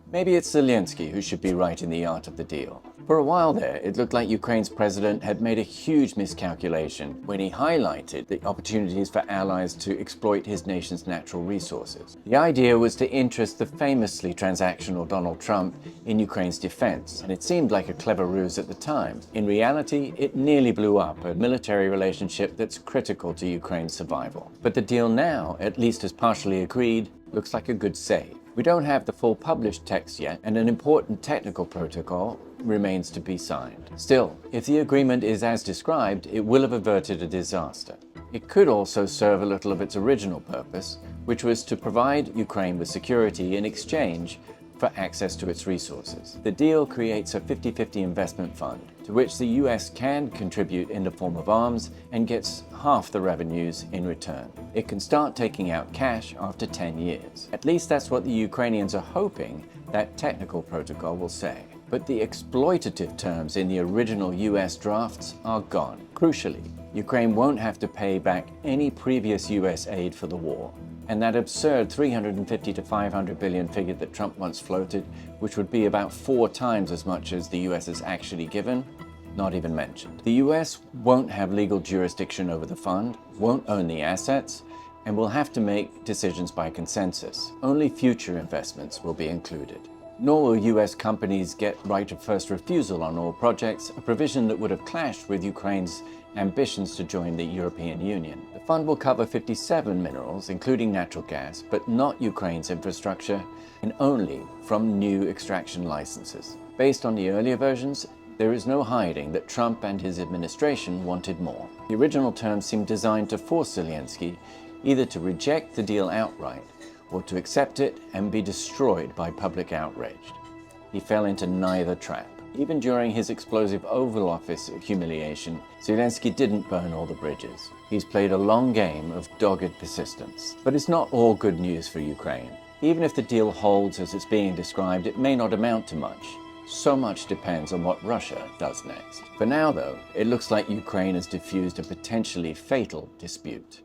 Maybe it's Zelenskyy who should be writing the art of the deal. For a while there, it looked like Ukraine's president had made a huge miscalculation when he highlighted the opportunities for allies to exploit his nation's natural resources. The idea was to interest the famously transactional Donald Trump in Ukraine's defense, and it seemed like a clever ruse at the time. In reality, it nearly blew up a military relationship that's critical to Ukraine's survival. But the deal now, at least as partially agreed, looks like a good save. We don't have the full published text yet, and an important technical protocol remains to be signed. Still, if the agreement is as described, it will have averted a disaster. It could also serve a little of its original purpose, which was to provide Ukraine with security in exchange for access to its resources. The deal creates a 50-50 investment fund, to which the US can contribute in the form of arms and gets half the revenues in return. It can start taking out cash after 10 years. At least that's what the Ukrainians are hoping that technical protocol will say. But the exploitative terms in the original US drafts are gone. Crucially, Ukraine won't have to pay back any previous US aid for the war. And that absurd 350 to 500 billion figure that Trump once floated, which would be about 4 times as much as the US has actually given, not even mentioned. The US won't have legal jurisdiction over the fund, won't own the assets, and will have to make decisions by consensus. Only future investments will be included. Nor will US companies get right of first refusal on all projects, a provision that would have clashed with Ukraine's ambitions to join the European Union. The fund will cover 57 minerals, including natural gas, but not Ukraine's infrastructure, and only from new extraction licenses. Based on the earlier versions, there is no hiding that Trump and his administration wanted more. The original terms seemed designed to force Zelenskiy either to reject the deal outright or to accept it and be destroyed by public outrage. He fell into neither trap. Even during his explosive Oval Office humiliation, Zelenskiy didn't burn all the bridges. He's played a long game of dogged persistence. But it's not all good news for Ukraine. Even if the deal holds as it's being described, it may not amount to much. So much depends on what Russia does next. For now, though, it looks like Ukraine has diffused a potentially fatal dispute.